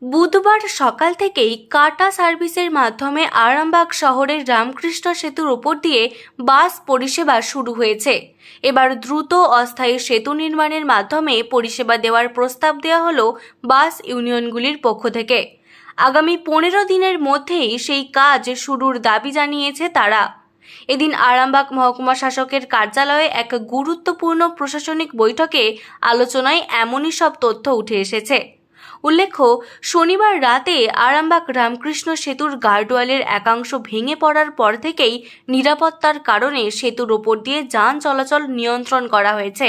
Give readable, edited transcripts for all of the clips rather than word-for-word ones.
বুধবার সকাল থেকেই কাটা সার্ভিসের মাধ্যমে আরামবাগ শহরের রামকৃষ্ণ সেতুর ওপর দিয়ে বাস পরিষেবা শুরু হয়েছে। এবার দ্রুত অস্থায়ী সেতু নির্মাণের মাধ্যমে পরিষেবা দেওয়ার প্রস্তাব দেওয়া হলো বাস ইউনিয়নগুলির পক্ষ থেকে। আগামী 15 দিনের মধ্যেই সেই কাজ শুরুর দাবি জানিয়েছে তারা। এদিন আরামবাগ মহকুমা শাসকের কার্যালয়ে এক গুরুত্বপূর্ণ প্রশাসনিক বৈঠকে আলোচনায় এমনই সব তথ্য উঠে এসেছে। উল্লেখ্য, শনিবার রাতে আরামবাগ রামকৃষ্ণ সেতুর গার্ডওয়ালের একাংশ ভেঙে পড়ার পর থেকেই নিরাপত্তার কারণে সেতুর ওপর দিয়ে যান চলাচল নিয়ন্ত্রণ করা হয়েছে।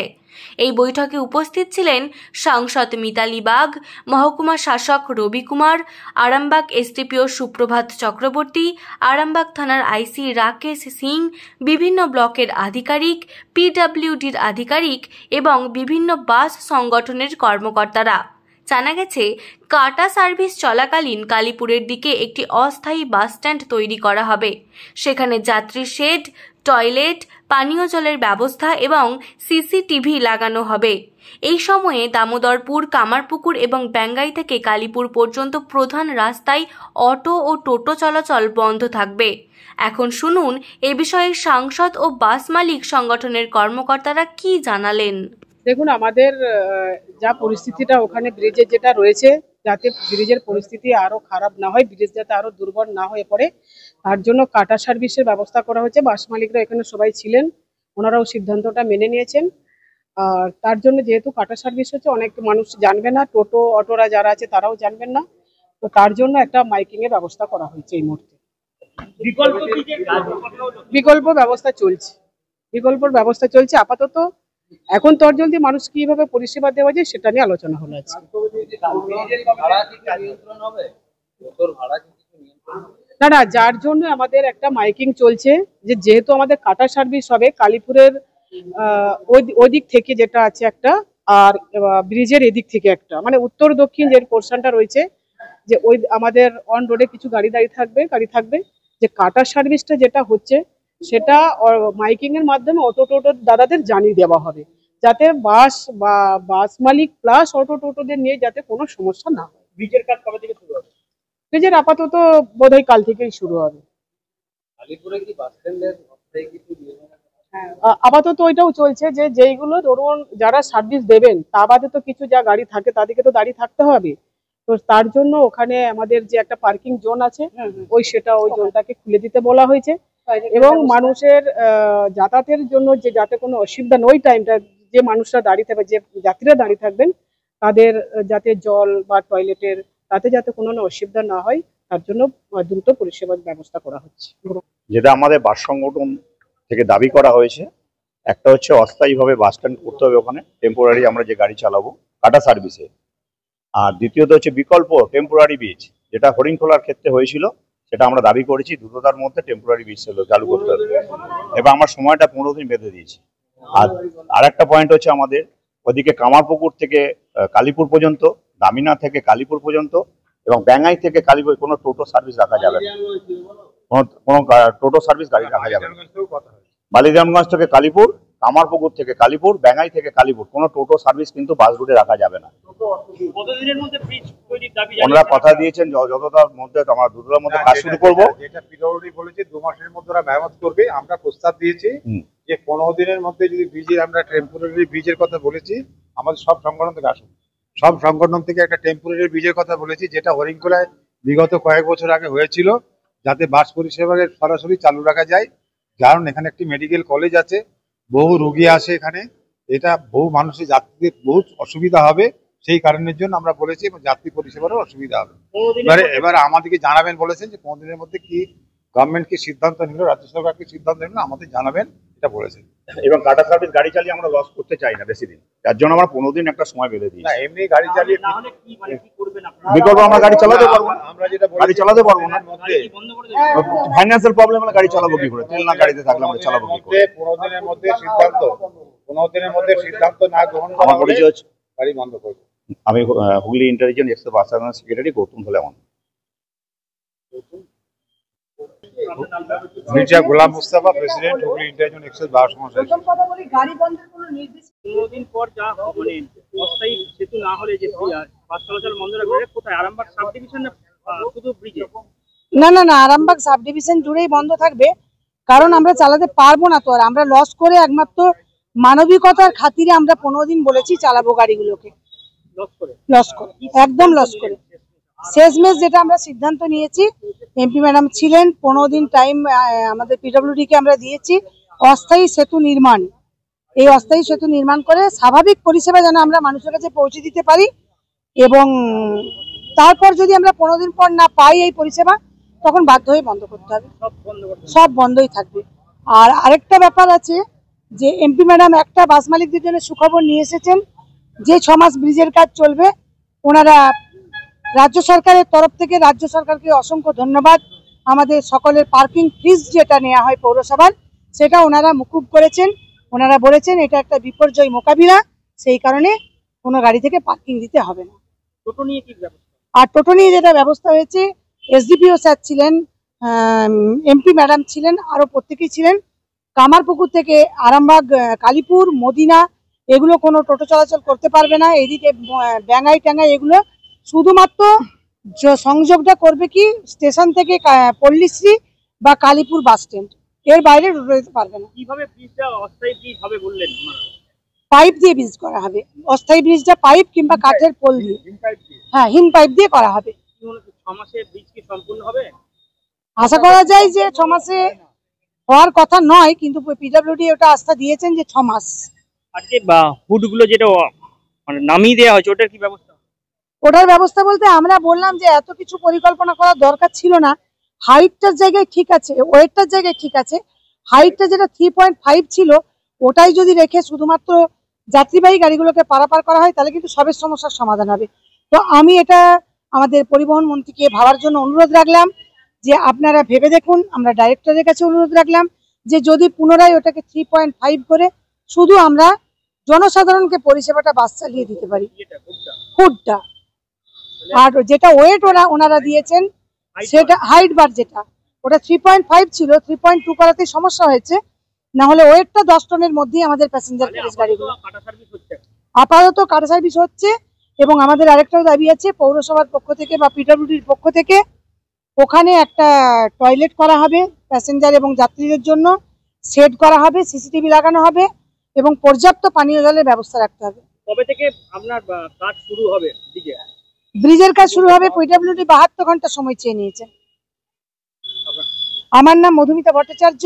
এই বৈঠকে উপস্থিত ছিলেন সাংসদ মিতালি বাগ, মহকুমা শাসক রবি কুমার, আরামবাগ এসডিপিও সুপ্রভাত চক্রবর্তী, আরামবাগ থানার আইসি রাকেশ সিং, বিভিন্ন ব্লকের আধিকারিক, পিডব্লিউডির আধিকারিক এবং বিভিন্ন বাস সংগঠনের কর্মকর্তারা। জানা গেছে, কাটা সার্ভিস চলাকালীন কালীপুরের দিকে একটি অস্থায়ী বাসস্ট্যান্ড তৈরি করা হবে। সেখানে যাত্রী শেড, টয়লেট, পানীয় জলের ব্যবস্থা এবং সিসিটিভি লাগানো হবে। এই সময়ে দামোদরপুর, কামারপুকুর এবং ব্যাঙ্গাই থেকে কালীপুর পর্যন্ত প্রধান রাস্তায় অটো ও টোটো চলাচল বন্ধ থাকবে। এখন শুনুন এ বিষয়ে সাংসদ ও বাস মালিক সংগঠনের কর্মকর্তারা কি জানালেন। দেখুন, আমাদের যা পরিস্থিতিটা ওখানে ব্রিজের যেটা রয়েছে, যাতে ব্রিজের পরিস্থিতি আরো খারাপ না হয়, ব্রিজ যাতে আরো দুর্বল না হয়ে পড়ে, তার জন্য কাটা সার্ভিসের ব্যবস্থা করা হয়েছে। বাস মালিকরা এখানে সবাই ছিলেন, ওনারাও সিদ্ধান্তটা মেনে নিয়েছেন। আর তার জন্য যেহেতু কাটা সার্ভিস হচ্ছে, অনেক মানুষ জানবে না, টোটো অটোরা যারা আছে তারাও জানবেন না, তো তার জন্য একটা মাইকিং এর ব্যবস্থা করা হয়েছে। এই মুহূর্তে বিকল্প ব্যবস্থা চলছে আপাতত। এখন তোর জলদি মানুষ কিভাবে পরিষেবা দেওয়া যায় সেটা নিয়ে আলোচনা হলো আজকে। না, যার জন্য আমাদের একটা মাইকিং চলছে, যে যেহেতু আমাদের কাটা সার্ভিস হবে কালীপুরের ওই দিক থেকে যেটা আছে একটা, আর ব্রিজের এদিক থেকে একটা, মানে উত্তর দক্ষিণ যে পোর্শনটা রয়েছে, যে ওই আমাদের অন রোডে কিছু গাড়ি থাকবে, যে কাটা সার্ভিসটা যেটা হচ্ছে সেটা মাইকিং এর মাধ্যমে অটো টোটো দাদাদের জানিয়ে দেওয়া হবে, যাতে বাস মালিক প্লাস অটো টোটোদের নিয়ে যাতে কোনো সমস্যা না হয়। ব্রিজের কাজ কবে থেকে শুরু হবে? ব্রিজের আপাতত বোধহয় কাল থেকেই শুরু হবে। আপাতত ওইটাও চলছে, যে যেইগুলো ধরুন যারা সার্ভিস দেবেন তা বাদে তো কিছু যা গাড়ি থাকে তাদেরকে তো দাঁড়িয়ে থাকতে হবে, তো তার জন্য ওখানে আমাদের যে একটা পার্কিং জোন আছে ওই জোনটাকে খুলে দিতে বলা হয়েছে, এবং মানুষের যাতায়াতের জন্য যে যাতে কোনো অসুবিধা নয়, টাইমটা যে মানুষরা দাঁড়িয়ে থাকবে, যে যাত্রীরা দাঁড়িয়ে থাকবেন তাদের যাতে জল বা টয়লেটের তাতে যাতে কোনো অসুবিধা না হয়, তার জন্য দ্রুত পরিষেবার ব্যবস্থা করা হচ্ছে। যেটা আমাদের বাস সংগঠন থেকে দাবি করা হয়েছে, একটা হচ্ছে অস্থায়ীভাবে বাস স্ট্যান্ড করতে হবে ওখানে, টেম্পোরারি আমরা যে গাড়ি চালাবো কাটা সার্ভিসে। আর দ্বিতীয়ত হচ্ছে বিকল্প টেম্পোরারি ব্রিজ, যেটা হরিণখোলার ক্ষেত্রে হয়েছিল, সেটা আমরা দাবি করেছি দ্রুততার মধ্যে টেম্পোরারি ব্রিজ চালু করতে হবে, এবং আমরা সময়টা 15 দিন বেঁধে দিয়েছি। আর একটা পয়েন্ট হচ্ছে আমাদের ওদিকে কামারপুকুর থেকে কালীপুর পর্যন্ত, দামিনা থেকে কালীপুর পর্যন্ত এবং ব্যাঙ্গাই থেকে কালীপুর কোনো টোটো সার্ভিস রাখা যাবে না, কোনো টোটো সার্ভিস গাড়ি রাখা যাবে না। বালিরামগঞ্জ থেকে কালীপুর, কামারপুকুর থেকে কালীপুর, ব্যাঙ্গাই থেকে কালীপুর কোনো টোটো সার্ভিস কিন্তু বাস রুটে রাখা যাবে না। ওনারা কথা দিয়েছেন যতটার মধ্যে আমরা দ্রুততার মধ্যে কাজ শুরু করবো। যেটা পিডব্লিউডি বলেছে 2 মাসের মধ্যে ওরা মেরামত করবে। আমরা প্রস্তাব দিয়েছি যে 15 দিনের মধ্যে যদি ব্রিজের, আমরা টেম্পোরারি ব্রিজের কথা বলেছি, আমাদের সব সংগঠন থেকে আসুন, সব সংগঠন থেকে একটা টেম্পোরারি ব্রিজের কথা বলেছি, যেটা হরিণখোলায় বিগত কয়েক বছর আগে হয়েছিল, যাতে বাস পরিষেবাকে সরাসরি চালু রাখা যায়। কারণ এখানে একটি মেডিকেল কলেজ আছে, বহু রোগী আসে এখানে, এটা বহু মানুষের যাত্রীদের বহুত অসুবিধা হবে, সেই কারণের জন্য আমরা বলেছি, এবং যাত্রী পরিষেবারও অসুবিধা হবে। এবার আমাদেরকে জানাবেন বলেছেন যে 15 দিনের মধ্যে কি গভর্নমেন্ট কি সিদ্ধান্ত নিল, রাজ্য সরকার কি সিদ্ধান্ত নিল আমাদের জানাবেন, এটা বলেছেন। এবং কাটা সার্ভিস গাড়ি চালিয়ে আমরা লস করতে চাই না বেশি দিন, তার জন্য আমরা 15 দিন একটা সময় বেঁধে দিই। না, এমনি গাড়ি চালিয়ে বিকল্প আমরা গাড়ি চালাতে পারবো না, আমরা যেটা গাড়ি চালাতে পারবো না, ফাইন্যান্সিয়াল প্রবলেম হলে গাড়ি চালাবো কি করে, তেল না গাড়িতে থাকলে আমরা চালাবো কি করে। 15 দিনের মধ্যে সিদ্ধান্ত না গ্রহণ করা আমার পরিচয় হচ্ছে, গাড়ি বন্ধ করবো। আমি হুগলি ইন্টেলিজেন্স এক্সপ্রেস বাস সেক্রেটারি গৌতম ধলে। মির্জা গোলাম মুস্তাফা, প্রেসিডেন্ট, হুগলি ইন্টারজোন এক্সপ্রেস 12 সমস্যা। প্রথম কথা বলি, গাড়ি বন্ধের কোনো নির্দিষ্ট 15 দিন পর যা মানে অস্থায়ী সেতু না হলে যে বাস চলাচল বন্ধ রাখবে, কোথায় আরামবাগ সাব ডিভিশন না শুধু ব্রিজে? না না না, আরামবাগ সাব ডিভিশন জুড়েই বন্ধ থাকবে, কারণ আমরা চালাতে পারবো না। তো আর আমরা লস করে একমাত্র মানবিকতার খাতিরে আমরা 15 দিন বলেছি চালাবো গাড়িগুলোকে। লস করে একদম লস করে শেষমেশ যেটা আমরা সিদ্ধান্ত নিয়েছি, এমপি ম্যাডাম ছিলেন, 15 দিন টাইম আমাদের পিডব্লিউডি কে আমরা দিয়েছি অস্থায়ী সেতু নির্মাণ। এই অস্থায়ী সেতু নির্মাণ করে স্বাভাবিক পরিষেবা যেন আমরা মানুষের কাছে পৌঁছে দিতে পারি, এবং তারপর যদি আমরা 15 দিন পর না পাই এই পরিষেবা, তখন বাধ্য হয়ে বন্ধ করতে হবে। সব বন্ধই থাকবে। আর আরেকটা ব্যাপার আছে যে এমপি ম্যাডাম একটা বাস মালিকদের জন্য সুখবর নিয়ে এসেছেন, যে 6 মাস ব্রিজের কাজ চলবে। ওনারা রাজ্য সরকারের তরফ থেকে, রাজ্য সরকারকে অসংখ্য ধন্যবাদ, আমাদের সকলের পার্কিং ফিস যেটা নেওয়া হয় পৌরসভার, সেটা ওনারা মুকুব করেছেন। ওনারা বলেছেন এটা একটা বিপর্যয় মোকাবিলা, সেই কারণে কোনো গাড়ি থেকে পার্কিং দিতে হবে না। টোটো নিয়ে কি ব্যবস্থা? আর টোটো নিয়ে যেটা ব্যবস্থা হয়েছে, এসডিপিও স্যার ছিলেন, এমপি ম্যাডাম ছিলেন, আরো প্রত্যেকেই ছিলেন। কামারপুকুর থেকে আরামবাগ, কালীপুর, মদিনা এগুলো কোনো টোটো চলাচল করতে পারবে না। এদিকে ব্যাঙ্গাই ট্যাঙ্গাই এগুলো শুধুমাত্র সংযোগটা করবে কি স্টেশন থেকে পল্লীশ্রী বা কালীপুর বাস স্ট্যান্ড, এর বাইরে টোটো যেতে পারবে না। কিভাবে ব্রিজটা অস্থায়ী ব্রিজ হবে বললেন? পাইপ দিয়ে ব্রিজ করা হবে, অস্থায়ী ব্রিজটা পাইপ কিংবা কাঠের পোল দিয়ে, হ্যাঁ হিম পাইপ দিয়ে করা হবে। 6 মাসে ব্রিজ কি সম্পূর্ণ হবে? আশা করা যায় যে 6 মাসে হওয়ার কথা নয়, কিন্তু পিডব্লিউডি ওটা আস্থা দিয়েছেন যে 6 মাস। আর যে হুডগুলো যেটা মানে নামিয়ে দেওয়া হয়েছে, ওটার কি ব্যবস্থা? ওটার ব্যবস্থা বলতে আমরা বললাম যে এত কিছু পরিকল্পনা করার দরকার ছিল না। হাইটটার জায়গায় ঠিক আছে, ওয়েটটার জায়গায় ঠিক আছে। হাইটটা যেটা 3.5 ছিল, ওটাই যদি রেখে শুধুমাত্র যাত্রীবাহী গাড়িগুলোকে পারাপার করা হয়, তাহলে কিন্তু সবের সমস্যার সমাধান হবে। তো আমি এটা আমাদের পরিবহন মন্ত্রীকে ভাবার জন্য অনুরোধ রাখলাম যে আপনারা ভেবে দেখুন। আমরা ডাইরেক্টরের কাছে অনুরোধ রাখলাম যে যদি পুনরায় ওটাকে 3.5 করে শুধু আমরা জনসাধারণকে পরিষেবাটা বাস চালিয়ে দিতে পারি, হুডটা। আর যেটা ওয়েট ওনারা দিয়েছেন, সেটা হাইট বার যেটা, ওটা 3.5 ছিল, 3.2 করাতে সমস্যা হয়েছে। না হলে ওয়েটটা 10 টনের মধ্যেই আমাদের প্যাসেঞ্জার প্যাকেজ গাড়িগুলো। আপাতত কাটা সার্ভিস হচ্ছে, এবং আমাদের আরেকটাও দাবি আছে পৌরসভার পক্ষ থেকে বা পিডব্লিউডির পক্ষ থেকে, ওখানে একটা টয়লেট করা হবে প্যাসেঞ্জার এবং যাত্রীদের জন্য, সেট করা হবে, সিসিটিভি লাগানো হবে, এবং পর্যাপ্ত পানীয় জলের ব্যবস্থা রাখতে হবে। কবে থেকে আপনার কাজ শুরু হবে ব্রিজে? ব্রিজের কাজ শুরু হবে, পিডব্লিউডি 72 ঘন্টা সময় চেয়ে নিয়েছে। আমার নাম মধুমিতা ভট্টাচার্য,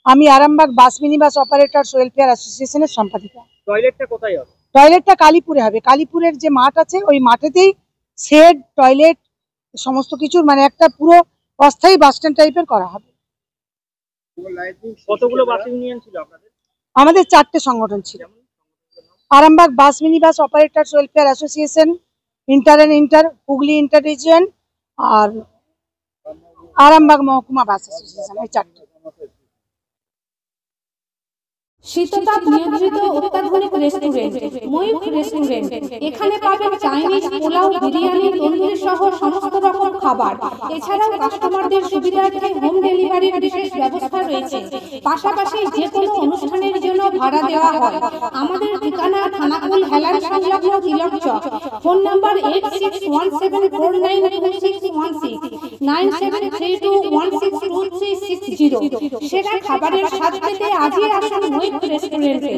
আমি Arambagh bus mini bus operators welfare অ্যাসোসিয়েশনের সম্পাদিকা। টয়লেটটা কোথায় হবে? টয়লেটটা কালীপুরে হবে। কালীপুরের যে মাঠ আছে, ওই মাঠেতেই শেড, টয়লেট সমস্ত কিছুর মানে একটা পুরো অস্থায়ী বাস স্ট্যান্ড টাইপের করা হবে। কতগুলো বাস ইউনিয়ন ছিল আপনাদের? আমাদের 4টে সংগঠন ছিল, Arambagh bus mini bus operators welfare association, inter and inter, Hooghly inter region, আর আরামবাগ মহকুমা বাস অ্যাসোসিয়েশন, এই 4টে। শীততাপ নিয়ন্ত্রিত অত্যাধুনিক রেস্টুরেন্ট ময়ূখ রেস্টুরেন্ট। এখানে পাবেন চাইনিজ, পোলাও, বিরিয়ানি, তন্দুরি সহ সমস্ত রকম খাবার। এছাড়াও কাস্টমারদের সুবিধার্থে হোম ডেলিভারির বিশেষ ব্যবস্থা রয়েছে। পাশাপাশি যে কোনো অনুষ্ঠানের জন্য ভাড়া দেওয়া হয়। আমাদের ঠিকানা থানাকুল হেলান সংলগ্ন তিলক চক। Phone number 8617492616 9732162360। সেরা খাবারের স্বাদ পেতে আজই আসুন ময়ূখ রেস্টুরেন্টে।